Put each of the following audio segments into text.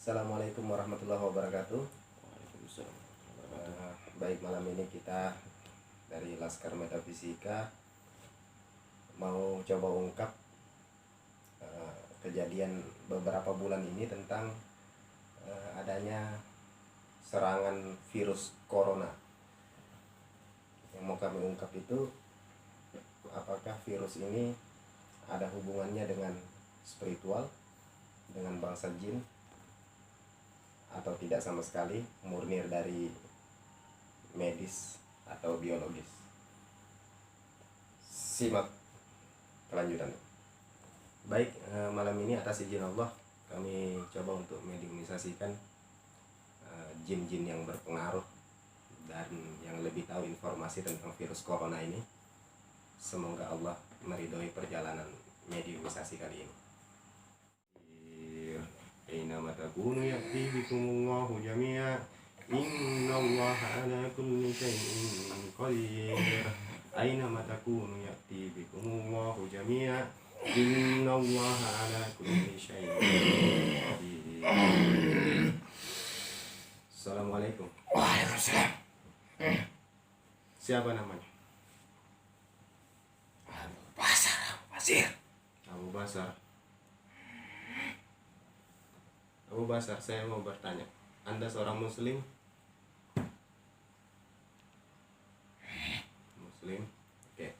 Assalamualaikum warahmatullahi wabarakatuh. Waalaikumsalam. Baik, malam ini kita dari Laskar Metafisika mau coba ungkap kejadian beberapa bulan ini tentang adanya serangan virus corona. Yang mau kami ungkap itu, apakah virus ini ada hubungannya dengan spiritual, dengan bangsa jin, atau tidak sama sekali, murni dari medis atau biologis. Simak kelanjutannya. Baik, malam ini atas izin Allah kami coba untuk mediumisasikan jin-jin yang berpengaruh dan yang lebih tahu informasi tentang virus corona ini. Semoga Allah meridhoi perjalanan mediumisasi kali ini. Aynama takunu ya'ti bikumullahu jami'a. Innallaha ala kulli syai'in qadir. Aynama takunu ya'ti bikumullahu jami'a. Innallaha ala kulli syai'in qadir. Assalamualaikum. Waalaikumsalam. Siapa namanya? Pasir. Abu Basar. Abu Basar, saya mau bertanya, Anda seorang muslim? Muslim? Oke.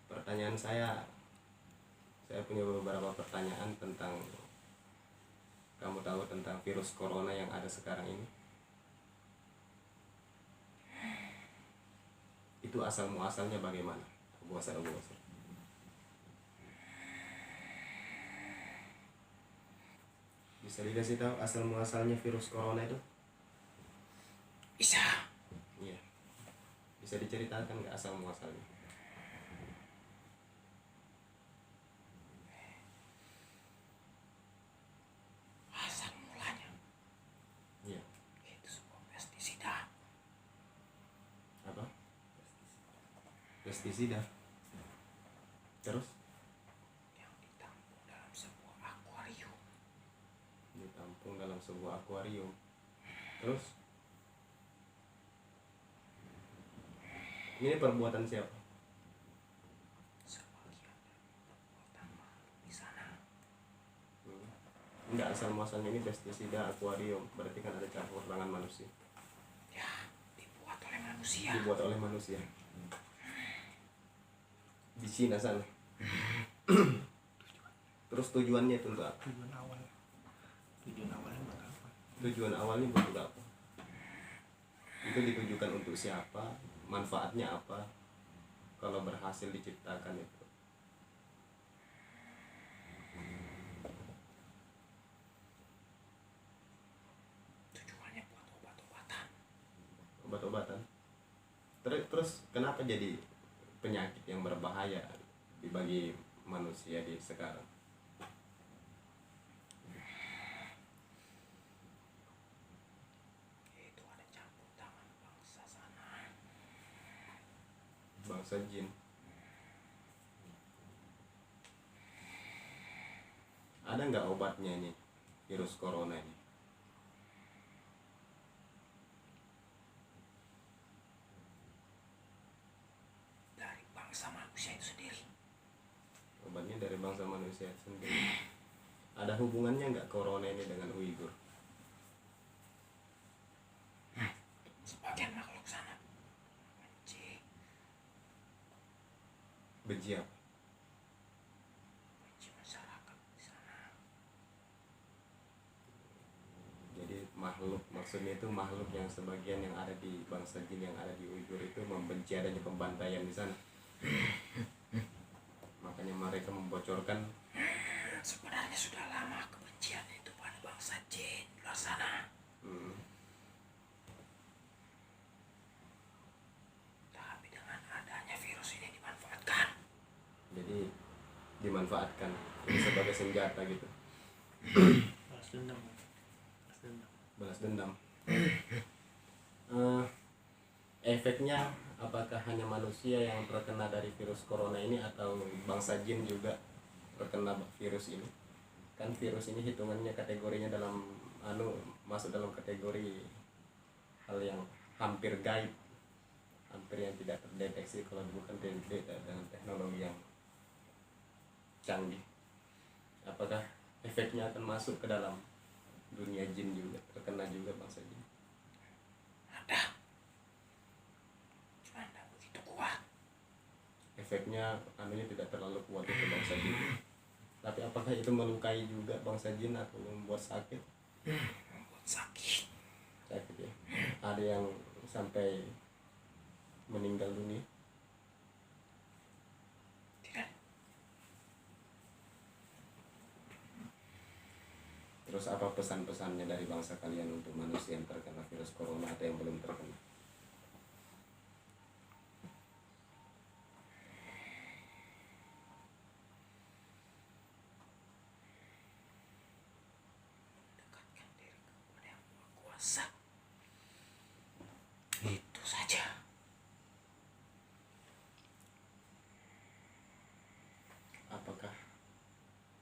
Pertanyaan saya punya beberapa pertanyaan tentang, kamu tahu tentang virus corona yang ada sekarang ini? Itu asal muasalnya bagaimana? Abu Basar. Bisa dikasih tahu asal muasalnya virus corona itu? Bisa. Iya. Bisa diceritakan nggak asal muasalnya? Asal mulanya Iya. itu sebuah pestisida. Apa? Pestisida. Terus Yang ditampung dalam sebuah akuarium. ditampung dalam sebuah akuarium. Terus ini perbuatan siapa? Sebagian dari perbuatan makhluk di sana. Enggak, asal muasalnya ini pestisida akuarium, berarti kan ada campur tangan manusia. Ya, dibuat oleh manusia. Dibuat oleh manusia di Cina sana. Terus tujuannya itu untuk apa? Tujuan awalnya buat apa? Tujuan awalnya untuk apa? Itu ditujukan untuk siapa? Manfaatnya apa? Kalau berhasil diciptakan itu. Tujuannya buat obat-obatan. Obat-obatan. Terus kenapa jadi penyakit yang berbahaya bagi manusia di sekarang? Itu ada campur tangan bangsa sana. Bangsa jin. Ada nggak obatnya ini virus corona ini? Dari bangsa manusia itu sendiri. Obatnya dari bangsa manusia sendiri. Ada hubungannya nggak corona ini dengan Uighur? Sebagian makhluk sana Benci apa? benci masyarakat di sana. Jadi makhluk, maksudnya itu makhluk yang sebagian yang ada di bangsa jin yang ada di Uighur itu membenci adanya pembantaian di sana. Makanya mereka membocorkan. Sebenarnya sudah lama kebencian itu pada bangsa jin di luar sana. Tapi dengan adanya virus ini dimanfaatkan. Jadi dimanfaatkan ini sebagai senjata gitu. Balas dendam. Efeknya apakah hanya manusia yang terkena dari virus corona ini atau bangsa jin juga terkena virus ini? kan virus ini hitungannya kategorinya dalam masuk dalam kategori hal yang hampir gaib, hampir yang tidak terdeteksi kalau bukan dengan teknologi yang canggih. Apakah efeknya akan masuk ke dalam dunia jin juga, terkena juga bangsa jin? Ada, cuma tidak begitu kuat. Efeknya tidak terlalu kuat itu bangsa jin, tapi apakah itu melukai juga bangsa jin atau membuat sakit? Membuat sakit Ya, ada yang sampai meninggal dunia. tidak. Terus apa pesan-pesannya dari bangsa kalian untuk manusia yang terkena virus corona atau yang belum terkena? Dekatkan diri kepada yang Maha Kuasa, itu saja. Apakah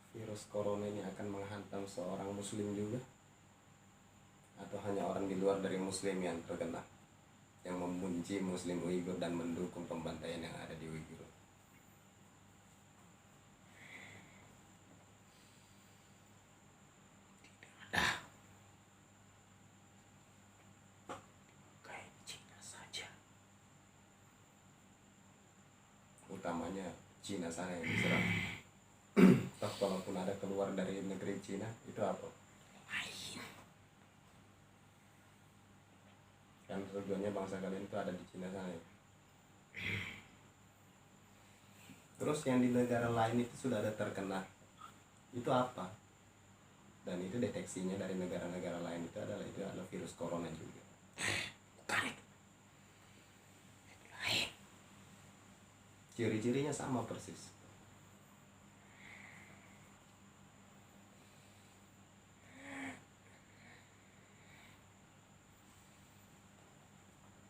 virus corona ini akan menghantam seorang muslim juga? Atau hanya orang di luar dari muslim yang terkena, yang membenci muslim Uighur dan mendukung pembantaian yang ada di Uighur? Ada, kayak Cina saja. Utamanya Cina sana yang diserang. Toh kalaupun ada keluar dari negeri Cina, itu apa? Lain. Kan tujuannya bangsa kalian itu ada di Cina sana ya. Terus yang di negara lain itu sudah ada terkena, itu apa? Dan itu deteksinya dari negara-negara lain itu adalah virus corona juga. Bukan itu. Itu lain. Ciri-cirinya sama persis.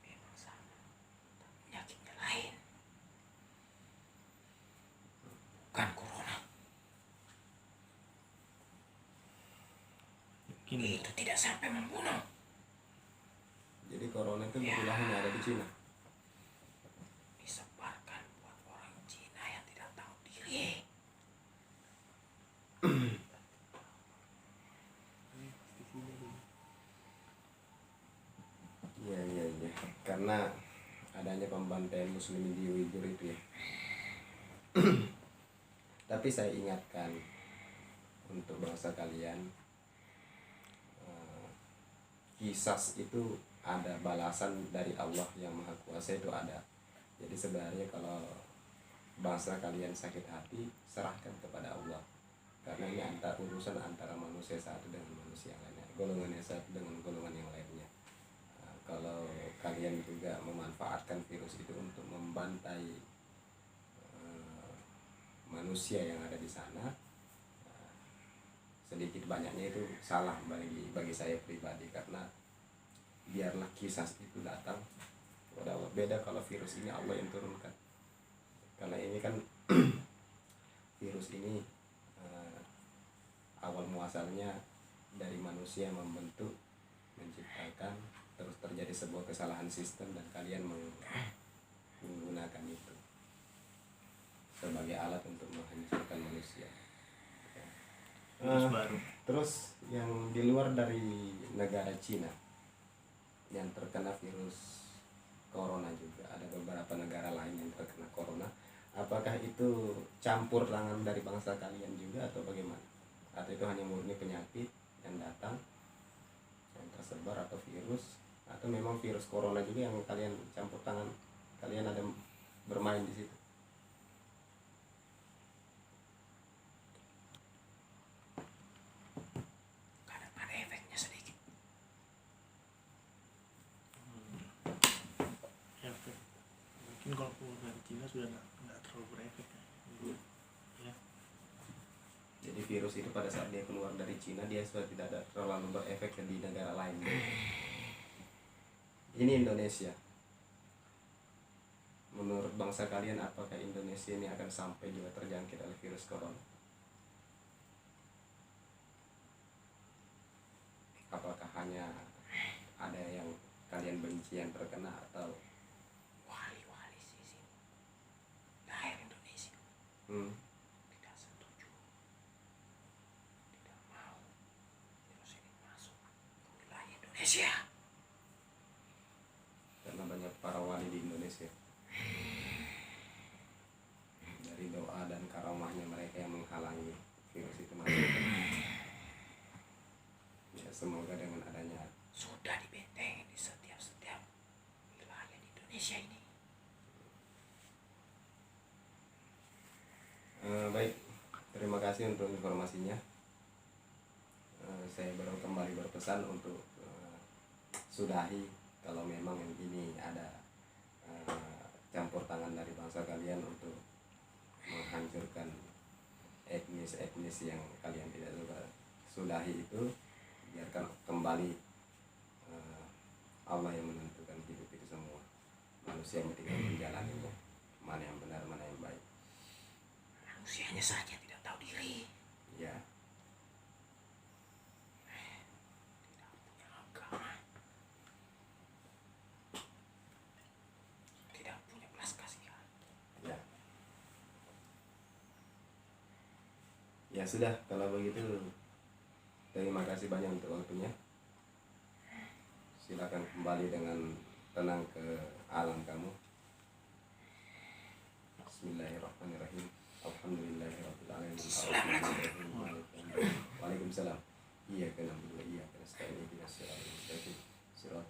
Memang sama, tapi penyakitnya lain. Bukan corona. Itu tidak sampai membunuh. Jadi corona itu betulah hanya ada di Cina. Disebarkan buat orang Cina yang tidak tahu diri. Iya. Karena adanya pembantaian muslim di Uighur itu ya. Tapi saya ingatkan untuk bangsa kalian, kisas itu ada balasan dari Allah yang Maha Kuasa, itu ada. Jadi sebenarnya kalau bangsa kalian sakit hati, serahkan kepada Allah, karena ini urusan antara manusia satu dengan manusia yang lainnya, golongan yang satu dengan golongan yang lainnya. Kalau kalian juga memanfaatkan virus itu untuk membantai manusia yang ada di sana, sedikit banyaknya itu salah bagi saya pribadi, karena biarlah kisah itu datang kepada Allah. Beda kalau virus ini Allah yang turunkan, karena ini kan virus ini awal muasalnya dari manusia yang membentuk, menciptakan, terus terjadi sebuah kesalahan sistem dan kalian menggunakan itu sebagai alat untuk menghancurkan manusia. Terus yang di luar dari negara Cina yang terkena virus corona juga, ada beberapa negara lain yang terkena corona. Apakah itu campur tangan dari bangsa kalian juga atau bagaimana? Atau itu hanya murni penyakit yang datang, yang tersebar, atau virus, atau memang virus corona juga yang kalian campur tangan, kalian ada bermain di situ? Kadang ada efeknya sedikit. Efek mungkin kalau keluar dari Cina sudah nggak terlalu berefek ya. Jadi virus itu pada saat dia keluar dari Cina, dia sudah tidak ada terlalu berefek di negara lain. Ini Indonesia. Menurut bangsa kalian, apakah Indonesia ini akan sampai juga terjangkit oleh virus corona? hanya ada yang kalian benci yang terkena atau Wali-wali sih sini daerah Indonesia tidak setuju, tidak mau virus ini masuk ke wilayah Indonesia. karena banyak para wali di Indonesia, dari doa dan karamahnya mereka yang menghalangi virus itu masuk. Ya semoga dengan adanya Sudah dibenteng di setiap wilayah di Indonesia ini. baik, terima kasih untuk informasinya. Saya baru kembali berpesan untuk sudahi kalau memang ini ada campur tangan dari bangsa kalian untuk menghancurkan etnis yang kalian tidak suka. Sudahi itu, biarkan kembali Allah yang menentukan hidup itu semua. Manusia yang tinggal menjalaninya, mana yang benar, mana yang baik. Manusianya saja tidak tahu diri, Ya, tidak punya agama, tidak punya belas kasihan. ya. Ya sudah, kalau begitu terima kasih banyak untuk waktunya. Silakan kembali dengan tenang ke alam kamu. Bismillahirrahmanirrahim. Alhamdulillahirabbil alamin. Arrahmanirrahim. Maliki yaumiddin. Waalaikumsalam. Iyyaka na'budu wa iyyaka nasta'in. Ihdinas siratal mustaqim. Siratal